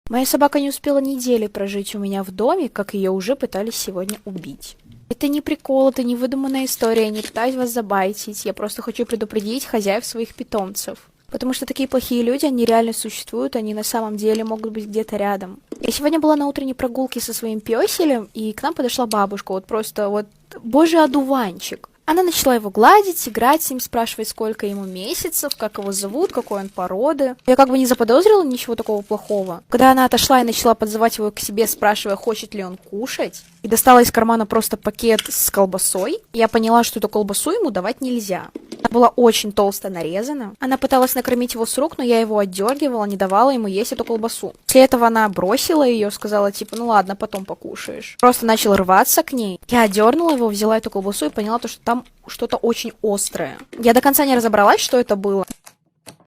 Моя собака не успела недели прожить у меня в доме, как ее уже пытались сегодня убить. Это не прикол, это не выдуманная история, я не пытаюсь вас забайтить, я просто хочу предупредить хозяев своих питомцев. Потому что такие плохие люди, они реально существуют, они на самом деле могут быть где-то рядом. Я сегодня была на утренней прогулке со своим пёселем, и к нам подошла бабушка, вот просто вот божий одуванчик. Она начала его гладить, играть с ним, спрашивать, сколько ему месяцев, как его зовут, какой он породы. Я как бы не заподозрила ничего такого плохого. Когда она отошла и начала подзывать его к себе, спрашивая, хочет ли он кушать, и достала из кармана просто пакет с колбасой, я поняла, что эту колбасу ему давать нельзя. Она была очень толсто нарезана. Она пыталась накормить его с рук, но я его отдергивала, не давала ему есть эту колбасу. После этого она бросила ее, сказала, типа, ну ладно, потом покушаешь. Просто начал рваться к ней. Я отдернула его, взяла эту колбасу и поняла, что там что-то очень острое. Я до конца не разобралась, что это было.